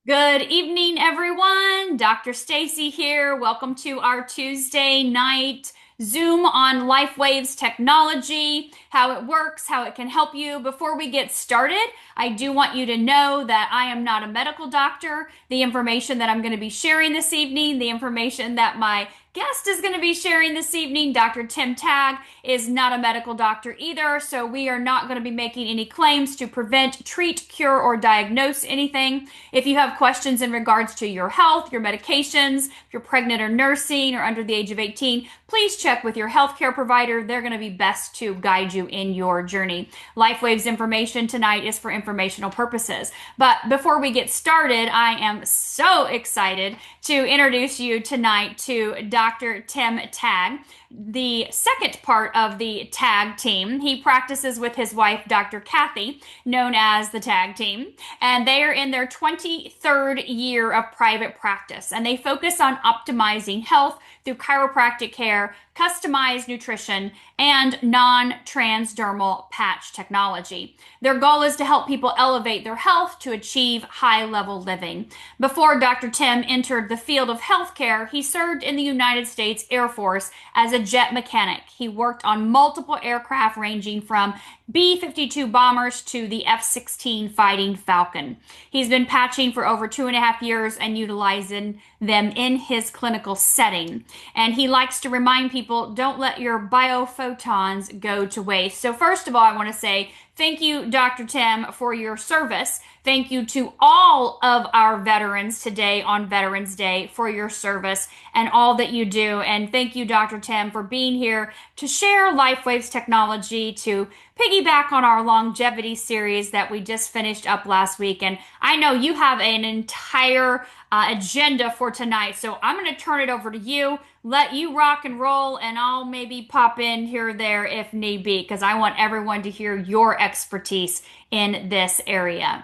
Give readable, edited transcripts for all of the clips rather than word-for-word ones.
Good evening, everyone. Dr. Staci here. Welcome to our Tuesday night Zoom on LifeWave's technology, how it works, how it can help you. Before we get started, I do want you to know that I am not a medical doctor. The information that I'm going to be sharing this evening, the information that my guest is going to be sharing this evening, Dr. Tim Taig, is not a medical doctor either, so we are not going to be making any claims to prevent, treat, cure, or diagnose anything. If you have questions in regards to your health, your medications, if you're pregnant or nursing or under the age of 18, please check with your healthcare provider. They're going to be best to guide you in your journey. LifeWave's information tonight is for informational purposes. But before we get started, I am so excited to introduce you tonight to Dr. Tim Taig, the second part of the Taig team. He practices with his wife, Dr. Kathy, known as the Taig team, and they are in their 23rd year of private practice, and they focus on optimizing health through chiropractic care, customized nutrition, and non-transdermal patch technology. Their goal is to help people elevate their health to achieve high-level living. Before Dr. Tim entered the field of healthcare, he served in the United States Air Force as a jet mechanic. He worked on multiple aircraft ranging from B-52 bombers to the F-16 fighting Falcon. He's been patching for over 2.5 years and utilizing them in his clinical setting. And he likes to remind people, don't let your biophotons go to waste. So first of all, I want to say thank you, Dr. Tim, for your service. Thank you to all of our veterans today on Veterans Day for your service and all that you do. And thank you, Dr. Tim, for being here to share LifeWave's technology, to piggyback on our longevity series that we just finished up last week. And I know you have an entire agenda for tonight. So I'm going to turn it over to you, let you rock and roll, and I'll maybe pop in here or there if need be, because I want everyone to hear your expertise in this area.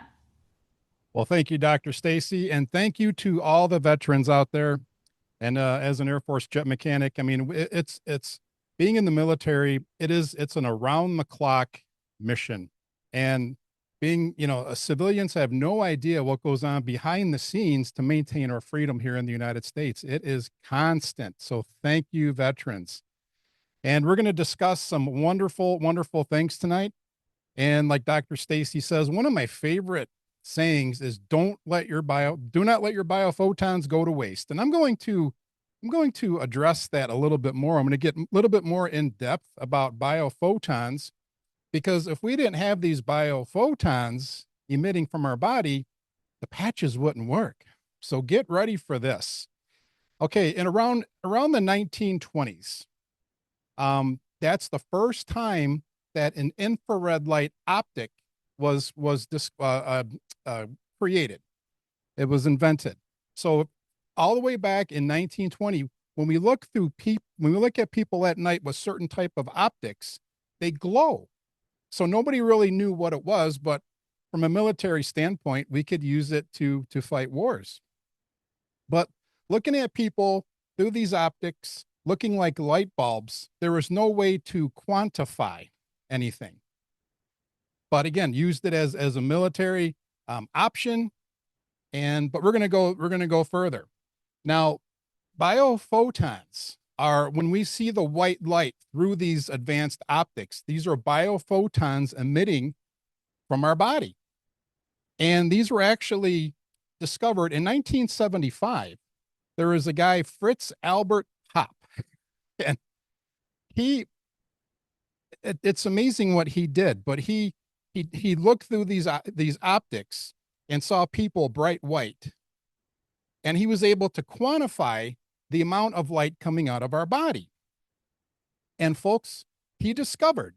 Well, thank you, Dr. Staci, and thank you to all the veterans out there. And as an Air Force jet mechanic, I mean, it's being in the military. It's an around the clock mission, and being civilians have no idea what goes on behind the scenes to maintain our freedom here in the United States. It is constant. So thank you, veterans. And we're going to discuss some wonderful, wonderful things tonight. And like Dr. Staci says, one of my favorite sayings is do not let your biophotons go to waste. And I'm going to address that a little bit more. I'm going to get a little bit more in depth about biophotons, because if we didn't have these biophotons emitting from our body, the patches wouldn't work. So get ready for this. Okay, and around the 1920s, that's the first time that an infrared light optic was created. It was invented. So all the way back in 1920, when we look at people at night with certain type of optics, they glow. So nobody really knew what it was, but from a military standpoint, we could use it to fight wars. But looking at people through these optics, looking like light bulbs, there was no way to quantify anything. But again, used it as a military option. But we're gonna go further. Now, biophotons are when we see the white light through these advanced optics. These are biophotons emitting from our body, and these were actually discovered in 1975. There was a guy, Fritz Albert Popp, and he it's amazing what he did. But he looked through these optics and saw people bright white, and he was able to quantify the amount of light coming out of our body. And folks, he discovered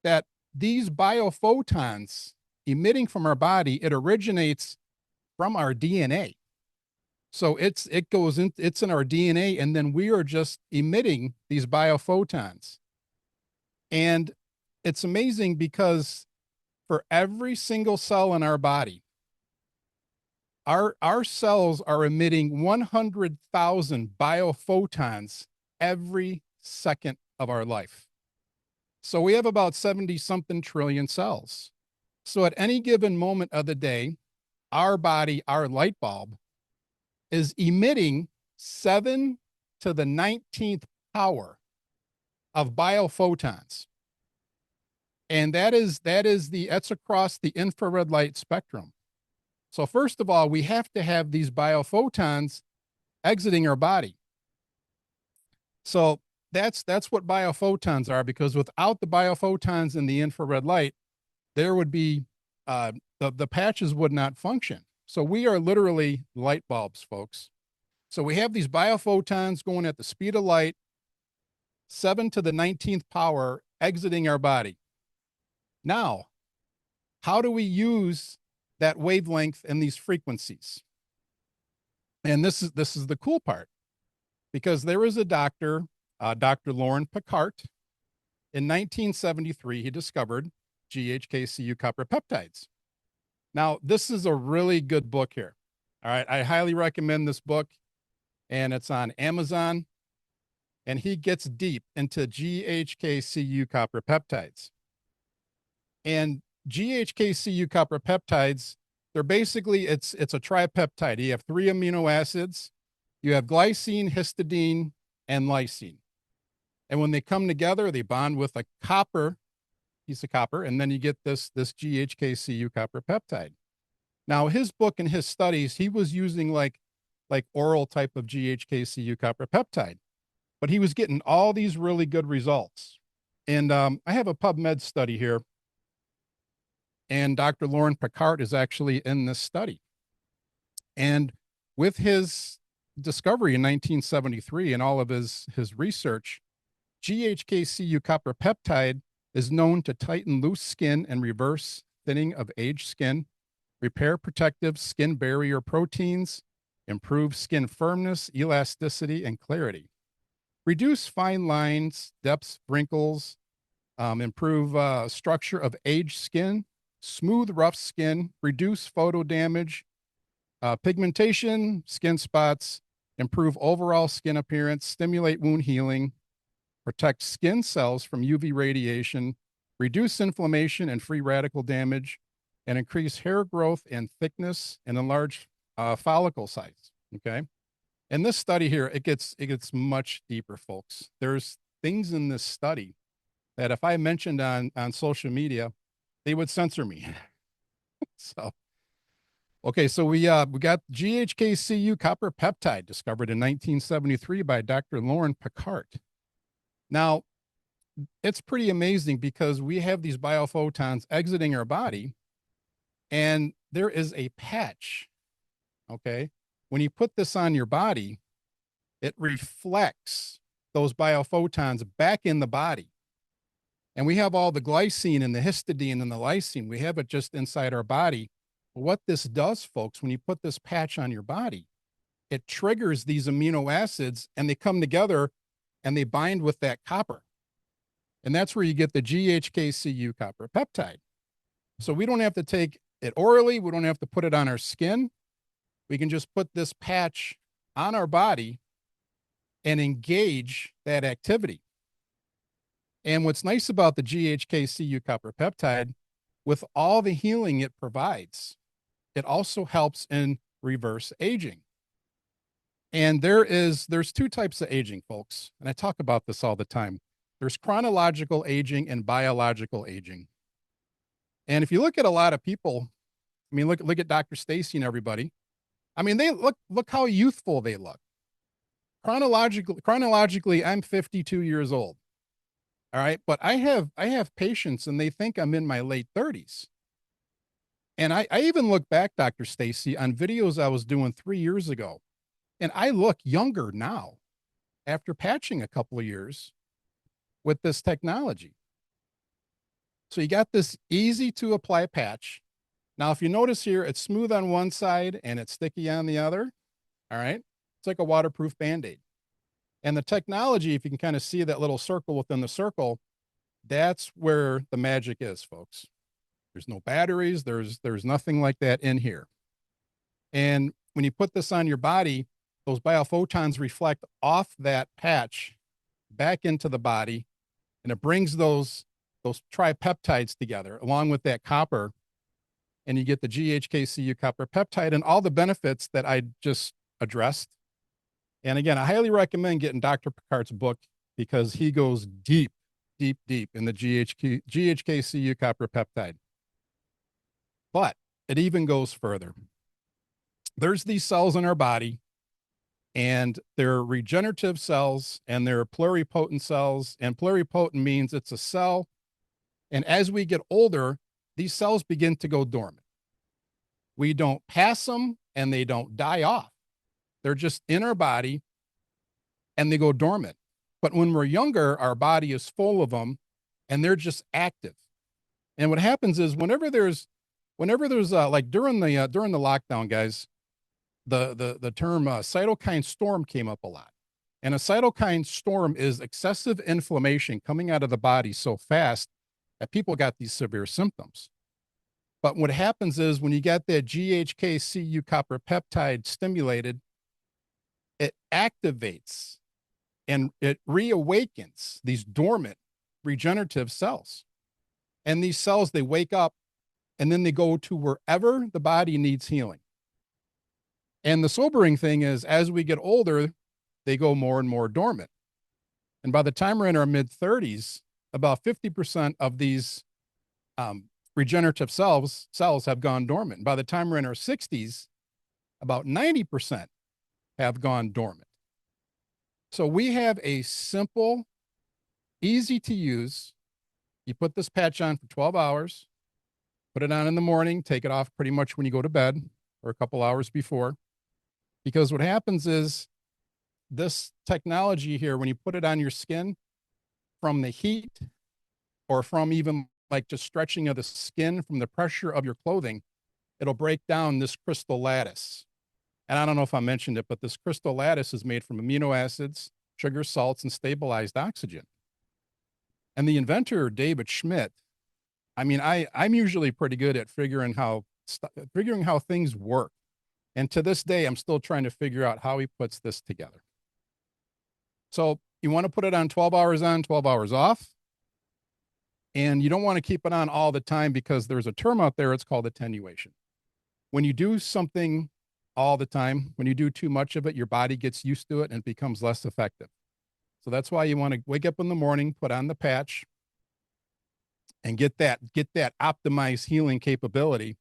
that these biophotons emitting from our body, it originates from our DNA. So it's in our DNA, and then we are just emitting these biophotons. And it's amazing because for every single cell in our body, our cells are emitting 100,000 biophotons every second of our life. So we have about 70 something trillion cells. So at any given moment of the day, our body, our light bulb, is emitting 7 to the 19th power of biophotons. And that's across the infrared light spectrum. So first of all, we have to have these biophotons exiting our body. So that's what biophotons are, because without the biophotons in the infrared light, there would be the patches would not function. So we are literally light bulbs, folks. So we have these biophotons going at the speed of light, 7 to the 19th power, exiting our body. Now, how do we use that wavelength and these frequencies? And this is the cool part, because there was a doctor, Dr. Lauren Picard. In 1973, he discovered GHK-Cu copper peptides. Now, this is a really good book here. All right, I highly recommend this book, and it's on Amazon. And he gets deep into GHK-Cu copper peptides. And GHK-Cu copper peptides, they're basically, it's a tripeptide. You have 3 amino acids. You have glycine, histidine, and lysine. And when they come together, they bond with a copper, piece of copper, and then you get this GHK-Cu copper peptide. Now, his book and his studies, he was using like oral type of GHK-Cu copper peptide, but he was getting all these really good results. And I have a PubMed study here, and Dr. Lauren Picard is actually in this study. And with his discovery in 1973 and all of his research, GHK-Cu copper peptide is known to tighten loose skin and reverse thinning of aged skin, repair protective skin barrier proteins, improve skin firmness, elasticity, and clarity, reduce fine lines, depths, wrinkles, improve structure of aged skin, smooth rough skin, reduce photo damage, pigmentation, skin spots, improve overall skin appearance, stimulate wound healing, protect skin cells from UV radiation, reduce inflammation and free radical damage, and increase hair growth and thickness and enlarge follicle size. Okay. And this study here, it gets much deeper, folks. There's things in this study that if I mentioned on social media, they would censor me. So, okay, so we got GHK-Cu copper peptide discovered in 1973 by Dr. Lauren Picard. Now, it's pretty amazing because we have these biophotons exiting our body, and there is a patch. Okay, when you put this on your body, it reflects those biophotons back in the body. And we have all the glycine and the histidine and the lysine. We have it just inside our body. What this does, folks, when you put this patch on your body, it triggers these amino acids, and they come together and they bind with that copper. And that's where you get the GHK-Cu copper peptide. So we don't have to take it orally. We don't have to put it on our skin. We can just put this patch on our body and engage that activity. And what's nice about the GHK-Cu copper peptide, with all the healing it provides, it also helps in reverse aging. And there's 2 types of aging, folks. And I talk about this all the time. There's chronological aging and biological aging. And if you look at a lot of people, I mean, look at Dr. Staci and everybody. I mean, they look how youthful they look. Chronologically, I'm 52 years old. All right. But I have patients, and they think I'm in my late 30s. And I even look back, Dr. Staci, on videos I was doing 3 years ago. And I look younger now after patching a couple of years with this technology. So you got this easy to apply patch. Now, if you notice here, it's smooth on one side and it's sticky on the other. All right. It's like a waterproof Band-Aid. And the technology, if you can kind of see that little circle within the circle, that's where the magic is, folks. There's no batteries. There's nothing like that in here. And when you put this on your body, those biophotons reflect off that patch back into the body, and it brings those tripeptides together along with that copper. and you get the GHK-Cu copper peptide and all the benefits that I just addressed. And again, I highly recommend getting Dr. Picard's book because he goes deep, deep, deep in the GHK-Cu copper peptide. But it even goes further. There's these cells in our body, and they're regenerative cells and they're pluripotent cells. And pluripotent means it's a cell. And as we get older, these cells begin to go dormant. We don't pass them and they don't die off. They're just in our body and they go dormant. But when we're younger, our body is full of them and they're just active. And what happens is whenever there's like during the lockdown, guys, the term cytokine storm came up a lot. And a cytokine storm is excessive inflammation coming out of the body so fast that people got these severe symptoms. But what happens is when you get that GHK-Cu copper peptide stimulated, it activates and it reawakens these dormant regenerative cells. And these cells, they wake up and then they go to wherever the body needs healing. And the sobering thing is, as we get older, they go more and more dormant. And by the time we're in our mid 30s, about 50% of these regenerative cells have gone dormant. By the time we're in our 60s, about 90% have gone dormant. So we have a simple, easy to use. You put this patch on for 12 hours, put it on in the morning, take it off pretty much when you go to bed or a couple hours before. Because what happens is this technology here, when you put it on your skin from the heat or from even like just stretching of the skin from the pressure of your clothing, it'll break down this crystal lattice. And I don't know if I mentioned it, but this crystal lattice is made from amino acids, sugar, salts, and stabilized oxygen. And the inventor, David Schmidt, I mean, I'm usually pretty good at figuring how things work. And to this day, I'm still trying to figure out how he puts this together. So you want to put it on 12 hours on, 12 hours off. And you don't want to keep it on all the time because there's a term out there, it's called attenuation. When you do something all the time, when you do too much of it, your body gets used to it and it becomes less effective. So that's why you want to wake up in the morning, put on the patch, and get that optimized healing capability,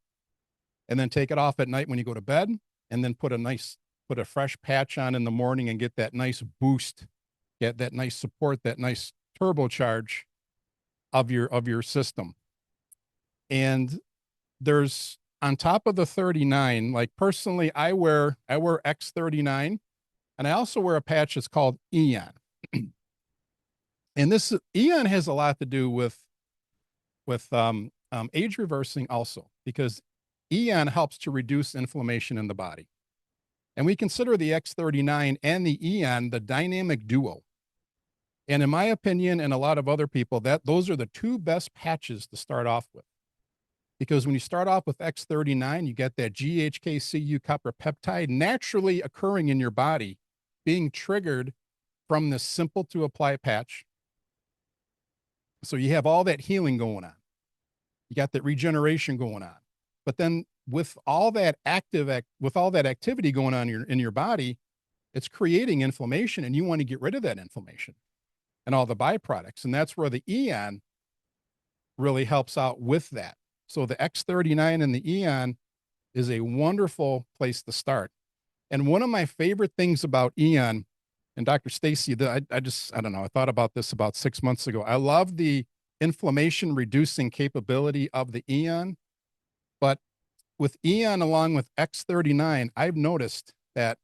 and then take it off at night when you go to bed, and then put a fresh patch on in the morning and get that nice boost, get that nice support, that nice turbocharge of your system. And there's on top of the 39, like personally, I wear X39, and I also wear a patch that's called Eon. And this Eon has a lot to do with age reversing also, because Eon helps to reduce inflammation in the body. And we consider the X39 and the Eon the dynamic duo. And in my opinion, and a lot of other people, those are the two best patches to start off with. Because when you start off with X39, you get that GHK-Cu copper peptide naturally occurring in your body, being triggered from this simple to apply patch. So you have all that healing going on. You got that regeneration going on. But then with all that activity going on in your body, it's creating inflammation, and you want to get rid of that inflammation and all the byproducts. And that's where the Eon really helps out with that. So the X39 and the Eon is a wonderful place to start. And one of my favorite things about Eon, and Dr. Staci, I don't know, I thought about this about 6 months ago. I love the inflammation reducing capability of the Eon, but with Eon along with X39, I've noticed that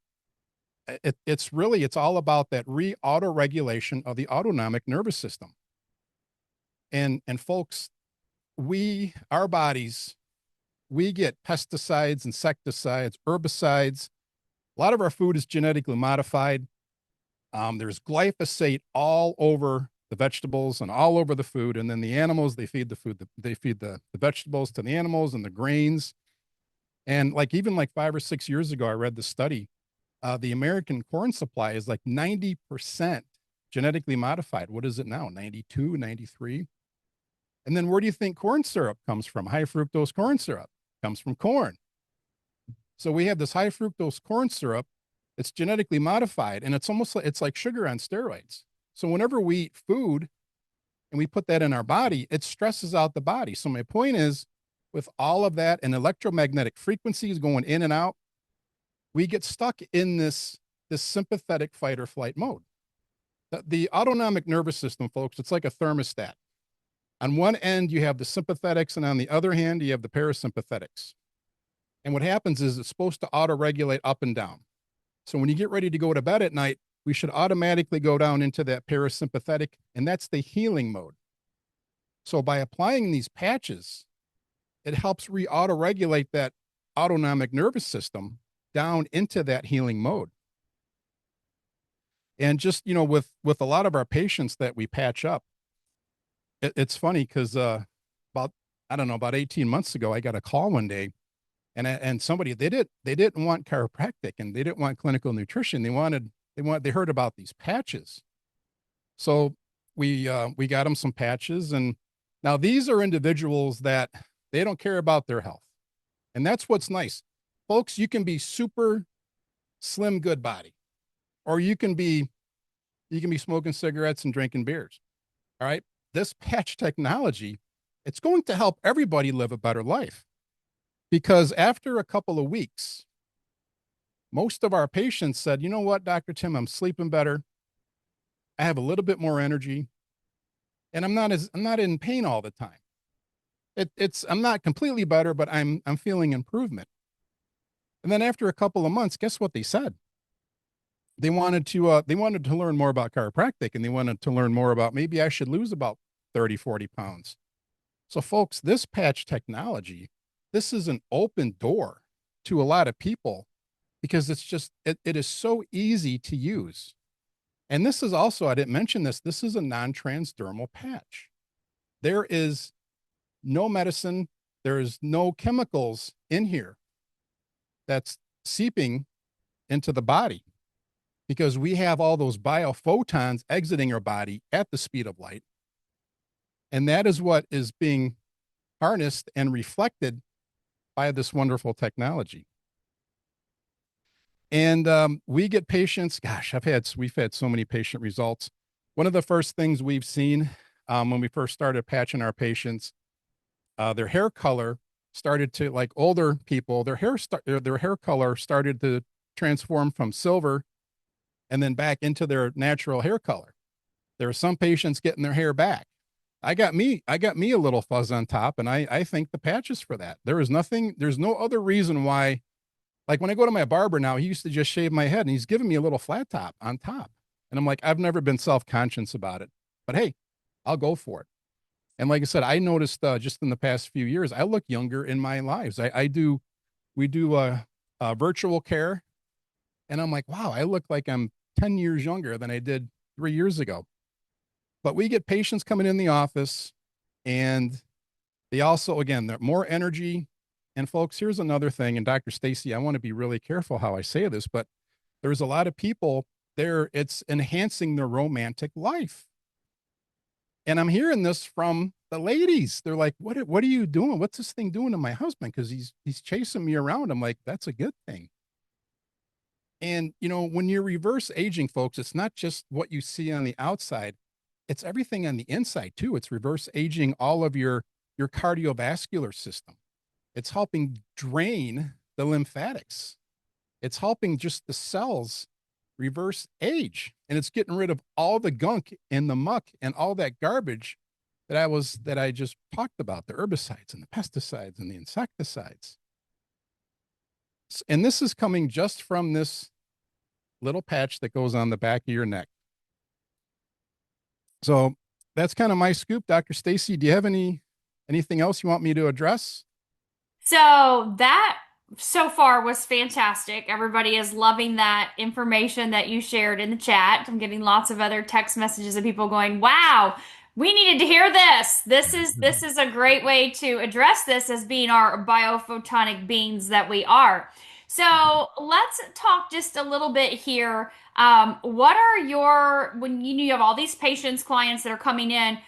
it's all about that auto-regulation of the autonomic nervous system. And folks, our bodies, we get pesticides, insecticides, herbicides. A lot of our food is genetically modified. There's glyphosate all over the vegetables and all over the food. And then the animals, they feed the food, they feed the vegetables to the animals and the grains. And even 5 or 6 years ago, I read the study. The American corn supply is like 90% genetically modified. What is it now? 92, 93? And then where do you think corn syrup comes from? High fructose corn syrup. Comes from corn. So we have this high fructose corn syrup. It's genetically modified, and it's like sugar on steroids. So whenever we eat food and we put that in our body, it stresses out the body. So my point is, with all of that and electromagnetic frequencies going in and out, we get stuck in this sympathetic fight or flight mode. The autonomic nervous system, folks, it's like a thermostat. On one end, you have the sympathetics, and on the other hand, you have the parasympathetics. And what happens is it's supposed to auto-regulate up and down. So when you get ready to go to bed at night, we should automatically go down into that parasympathetic, and that's the healing mode. So by applying these patches, it helps auto-regulate that autonomic nervous system down into that healing mode. And just, with a lot of our patients that we patch up, it's funny because about, I don't know, about 18 months ago, I got a call one day, and somebody, they didn't want chiropractic, and they didn't want clinical nutrition. They heard about these patches. So we got them some patches, and now these are individuals that they don't care about their health. And that's what's nice. Folks, you can be super slim, good body, or you can be smoking cigarettes and drinking beers. All right. This patch technology, it's going to help everybody live a better life, because after a couple of weeks, most of our patients said, you know what, Dr. Tim, I'm sleeping better. I have a little bit more energy, and I'm not in pain all the time. I'm not completely better, but I'm feeling improvement. And then after a couple of months, guess what they said? They wanted to learn more about chiropractic, and they wanted to learn more about, maybe I should lose about 30, 40 pounds. So folks, this patch technology, this is an open door to a lot of people, because it is so easy to use. And this is also, I didn't mention this is a non-transdermal patch. There is no medicine, there is no chemicals in here that's seeping into the body, because we have all those biophotons exiting our body at the speed of light. And that is what is being harnessed and reflected by this wonderful technology. And we get patients, gosh, we've had so many patient results. One of the first things we've seen when we first started patching our patients, their hair color started to, like older people, their hair color started to transform from silver and then back into their natural hair color. There are some patients getting their hair back. I got me a little fuzz on top, and I think the patch is for that. There's no other reason why. Like when I go to my barber now, he used to just shave my head, and he's giving me a little flat top on top. And I'm like, I've never been self-conscious about it, but hey, I'll go for it. And like I said, I noticed just in the past few years, I look younger in my lives. We do virtual care, and I'm like, wow, I look like I'm 10 years younger than I did 3 years ago. But we get patients coming in the office, and they also, again, they're more energy. And folks, here's another thing. And Dr. Staci, I want to be really careful how I say this, but there's a lot of people there, it's enhancing their romantic life. And I'm hearing this from the ladies. They're like, what are you doing? What's this thing doing to my husband? Because he's chasing me around. I'm like, that's a good thing. And when you're reverse aging, folks, it's not just what you see on the outside, it's everything on the inside too. It's reverse aging all of your cardiovascular system. It's helping drain the lymphatics. It's helping just the cells reverse age, and it's getting rid of all the gunk and the muck and all that garbage that I just talked about, the herbicides and the pesticides and the insecticides. And this is coming just from this little patch that goes on the back of your neck. So that's kind of my scoop. Dr. Staci, do you have anything else you want me to address? So that so far was fantastic. Everybody is loving that information that you shared in the chat. I'm getting lots of other text messages of people going, "Wow, we needed to hear this. This is a great way to address this as being our biophotonic beings that we are." So let's talk just a little bit here. What are when you have all these patients, clients that are coming in?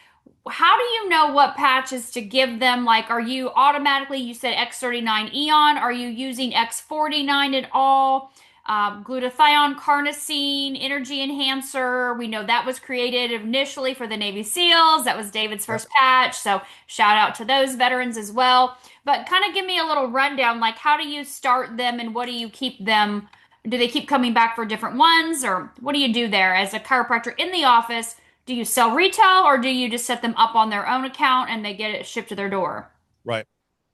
how do you know what patches to give them? Like, are you automatically, you said X39 Eon, are you using X49 at all? Glutathione, carnosine, energy enhancer. We know that was created initially for the Navy SEALs. That was David's Yep. first patch. So shout out to those veterans as well. But kind of give me a little rundown, like how do you start them and what do you keep them? Do they keep coming back for different ones, or what do you do there as a chiropractor in the office? Do you sell retail or do you just set them up on their own account and they get it shipped to their door? Right.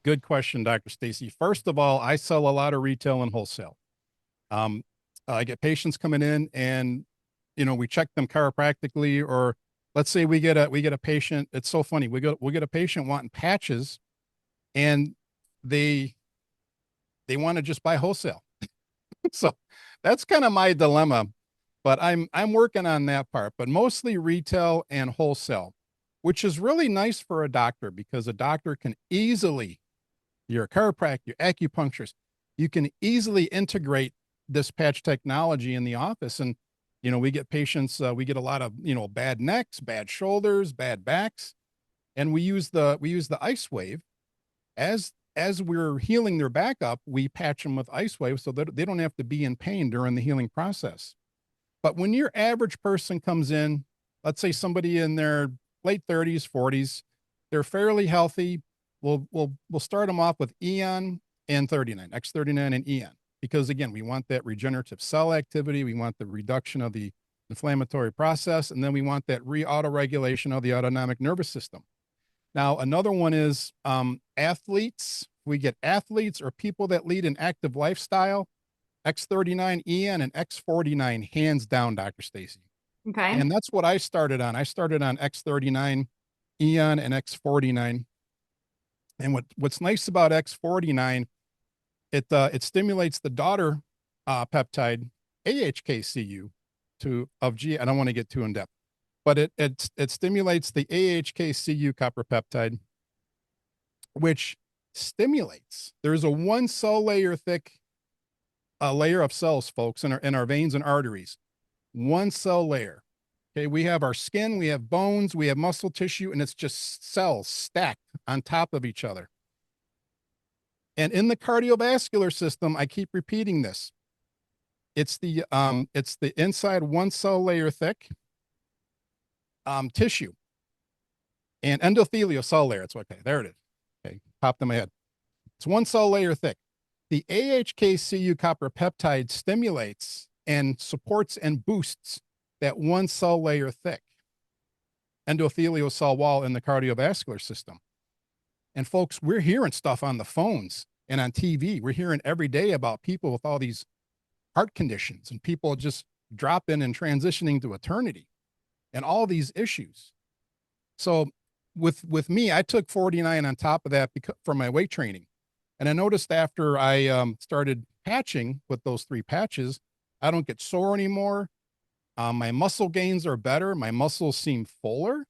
Good question, Dr. Staci. First of all, I sell a lot of retail and wholesale. Um, I get patients coming in and, we check them chiropractically, or let's say we get a patient. It's so funny. We get a patient wanting patches and they they want to just buy wholesale. So that's kind of my dilemma, but I'm working on that part, but mostly retail and wholesale, which is really nice for a doctor because a doctor can easily, you're a chiropractor, you're acupuncturist, you can easily integrate this patch technology in the office. And, we get patients, we get a lot of, bad necks, bad shoulders, bad backs. And we use the ice wave as we're healing their back up, we patch them with ice wave so that they don't have to be in pain during the healing process. But when your average person comes in, let's say somebody in their late 30s, 40s, they're fairly healthy. We'll start them off with Eon and 39, X39 and Eon, because again, we want that regenerative cell activity. We want the reduction of the inflammatory process, and then we want that re-auto regulation of the autonomic nervous system. Now, another one is athletes. We get athletes or people that lead an active lifestyle. X39 Eon and X49, hands down, Dr. Staci. Okay. And that's what I started on. I started on X39 Eon and X49. And what's nice about X49, it stimulates the daughter peptide AHK-Cu of G. I don't want to get too in depth, but it stimulates the AHK-Cu copper peptide, which stimulates. There's a one cell layer thick layer of cells, folks, in our veins and arteries. One cell layer. Okay, we have our skin, we have bones, we have muscle tissue, and it's just cells stacked on top of each other. And in the cardiovascular system, I keep repeating this. It's the inside one cell layer thick tissue and endothelial cell layer. It's okay. There it is. Okay, popped in my head. It's one cell layer thick. The AHK-Cu copper peptide stimulates and supports and boosts that one cell layer thick endothelial cell wall in the cardiovascular system. And folks, we're hearing stuff on the phones and on TV. We're hearing every day about people with all these heart conditions and people just dropping and transitioning to eternity and all these issues. So with me, I took 49 on top of that for my weight training. And I noticed after I started patching with those three patches, I don't get sore anymore. My muscle gains are better. My muscles seem fuller.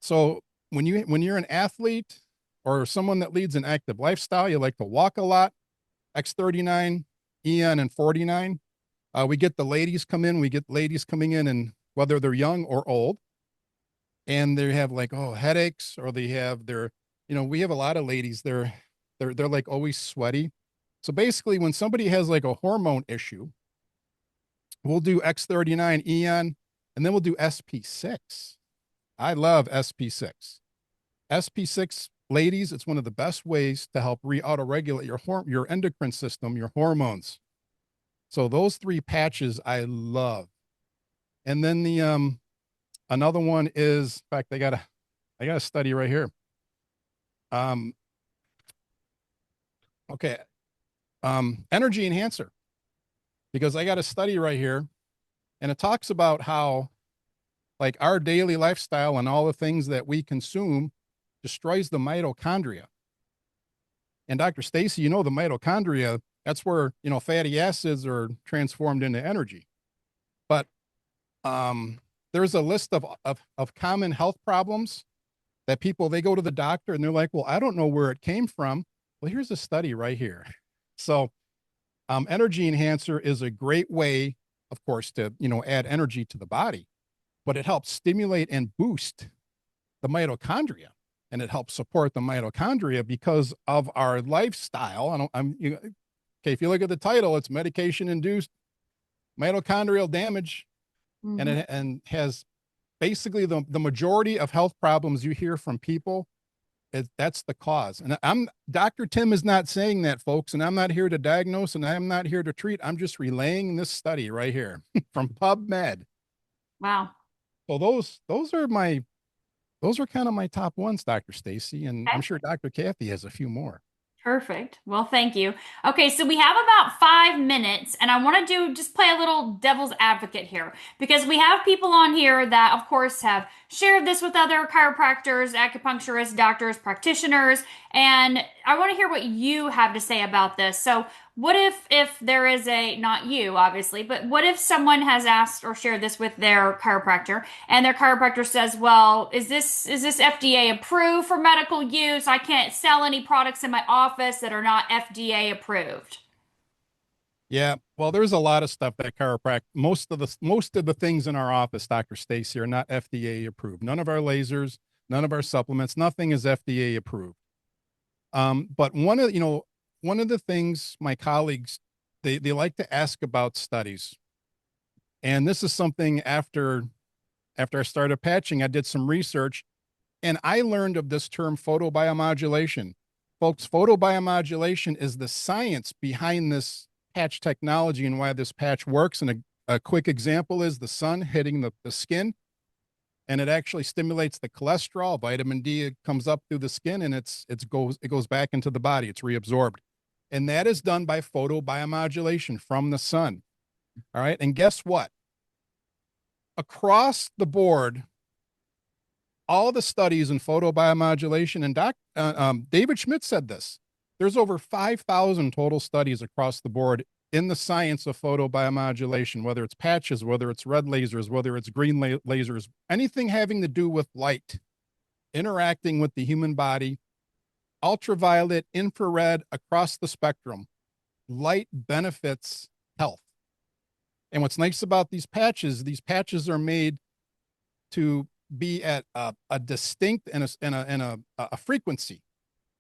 So when you're an athlete or someone that leads an active lifestyle, you like to walk a lot, X39, Eon, and 49. We get the ladies come in. We get ladies coming in, and whether they're young or old, and they have like headaches, or they have we have a lot of ladies. They're like always sweaty. So basically, when somebody has like a hormone issue, we'll do X39 Eon, and then we'll do SP6. I love SP6. SP6, ladies, it's one of the best ways to help re-auto-regulate your endocrine system, your hormones. So those three patches I love. And then the another one is, in fact, I got a study right here. Um, okay, energy enhancer, because I got a study right here, and it talks about how like our daily lifestyle and all the things that we consume destroys the mitochondria. And Dr. Staci, the mitochondria, that's where, fatty acids are transformed into energy. But there's a list of common health problems that people, they go to the doctor and they're like, well, I don't know where it came from. Well, here's a study right here. So energy enhancer is a great way, of course, to, add energy to the body, but it helps stimulate and boost the mitochondria, and it helps support the mitochondria because of our lifestyle. Okay, if you look at the title, it's medication induced mitochondrial damage, and Mhm. it has basically the majority of health problems you hear from people. That's the cause. And Dr. Tim is not saying that, folks, and I'm not here to diagnose and I'm not here to treat. I'm just relaying this study right here from PubMed. Wow. So those are kind of my top ones, Dr. Stacy, and I'm Okay. sure Dr. Kathy has a few more. Perfect. Well, thank you. Okay, so we have about 5 minutes, and I want to just play a little devil's advocate here because we have people on here that, of course, have shared this with other chiropractors, acupuncturists, doctors, practitioners, and I want to hear what you have to say about this. So, what if there is not you, obviously, but what if someone has asked or shared this with their chiropractor? And their chiropractor says, "Well, is this FDA approved for medical use? I can't sell any products in my office that are not FDA approved." Yeah, well, there's a lot of stuff that chiropractic. Most of the things in our office, Dr. Stacy, are not FDA approved. None of our lasers, none of our supplements, nothing is FDA approved. But one of the things my colleagues they like to ask about studies, and this is something after I started patching, I did some research, and I learned of this term photobiomodulation. Folks, photobiomodulation is the science behind this patch technology and why this patch works. And a quick example is the sun hitting the skin, and it actually stimulates the cholesterol. Vitamin D, it comes up through the skin and it goes back into the body. It's reabsorbed. And that is done by photobiomodulation from the sun. All right. And guess what? Across the board, all the studies in photobiomodulation, and David Schmidt said this, there's over 5,000 total studies across the board in the science of photobiomodulation, whether it's patches, whether it's red lasers, whether it's green lasers, anything having to do with light interacting with the human body, ultraviolet, infrared, across the spectrum. Light benefits health. And what's nice about these patches are made to be at a distinct and a frequency.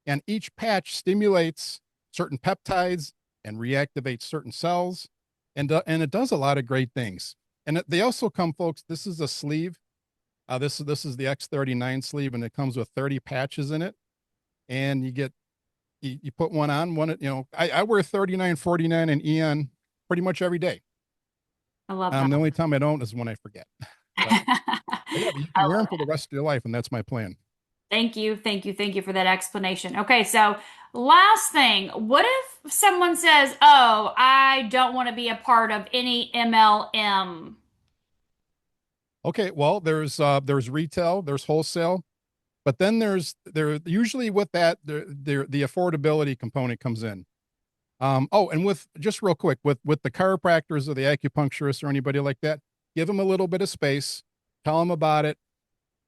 And each patch stimulates certain peptides and reactivates certain cells. And it does a lot of great things. And they also come, folks, this is a sleeve. This is the X39 sleeve, and it comes with 30 patches in it. And you put one on, I wear 39, 49 and Eon pretty much every day. I love that. The only time I don't is when I forget. But, but yeah, but you I can wear love them for the rest of your life, and that's my plan. Thank you, thank you, thank you for that explanation. Okay, so last thing, what if someone says, "Oh, I don't want to be a part of any MLM"? Okay, well, there's retail, there's wholesale, but then there usually with that the affordability component comes in. And with just real quick with the chiropractors or the acupuncturists or anybody like that, give them a little bit of space, tell them about it,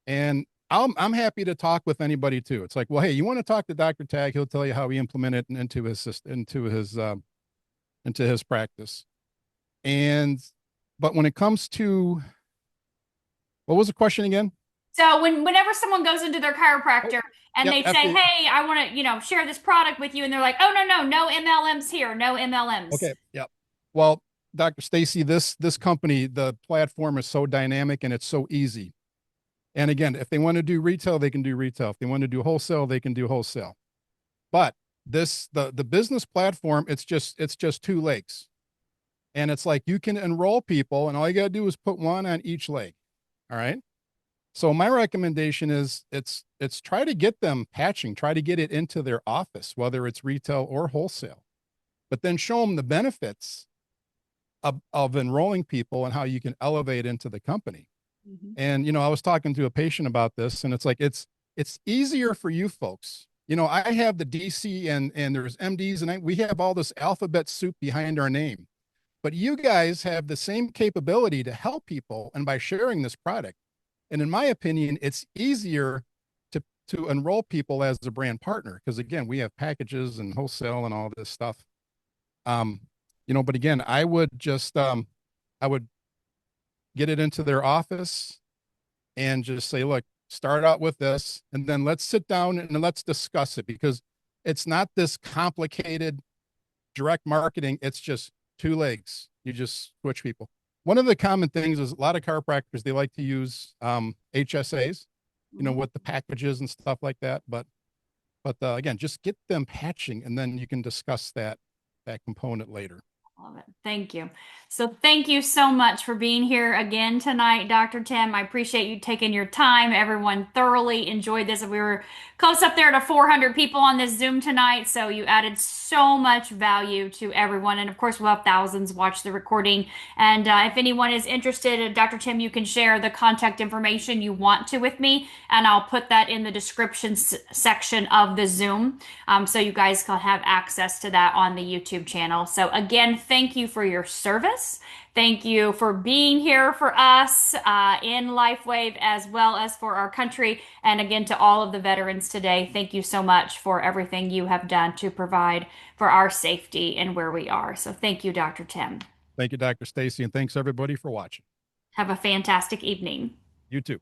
and I'm happy to talk with anybody too. It's like, well, hey, you want to talk to Dr. Taig? He'll tell you how he implemented it into his system, into his practice. And but when it comes to what was the question again? So whenever someone goes into their Oh, chiropractor and yep, they say, after "Hey, I want to, share this product with you," and they're like, "Oh, no, no, no MLMs here, no MLMs." okay, yep. Well, Dr. Stacy, this company, the platform is so dynamic and it's so easy. And again, if they want to do retail, they can do retail. If they want to do wholesale, they can do wholesale. But the business platform, it's just two legs. And it's like you can enroll people, and all you got to do is put one on each leg. All right. So my recommendation is it's try to get them patching, try to get it into their office, whether it's retail or wholesale, but then show them the benefits of enrolling people and how you can elevate into the company. Mhm. And I was talking to a patient about this, and it's like it's easier for you folks. I have the DC and there's MDs, and we have all this alphabet soup behind our name. But you guys have the same capability to help people, and by sharing this product. And in my opinion, it's easier to enroll people as a brand partner because again, we have packages and wholesale and all this stuff. Um, but again, I would get it into their office and just say, look, start out with this, and then let's sit down and let's discuss it, because it's not this complicated direct marketing. It's just two legs. You just switch people. One of the common things is a lot of chiropractors, they like to use HSAs, with the packages and stuff like that. But again, just get them patching, and then you can discuss that component later. Love it. Thank you. So thank you so much for being here again tonight, Dr. Tim. I appreciate you taking your time. Everyone thoroughly enjoyed this. We were close up there to 400 people on this Zoom tonight, so you added so much value to everyone. And of course, we'll have thousands watch the recording. And if anyone is interested, Dr. Tim, you can share the contact information you want to with me, and I'll put that in the description section of the Zoom, so you guys can have access to that on the YouTube channel. So again, thank you for your service. Thank you for being here for us in LifeWave, as well as for our country. And again, to all of the veterans today, thank you so much for everything you have done to provide for our safety and where we are. So thank you, Dr. Tim. Thank you, Dr. Staci, and thanks everybody for watching. Have a fantastic evening. You too.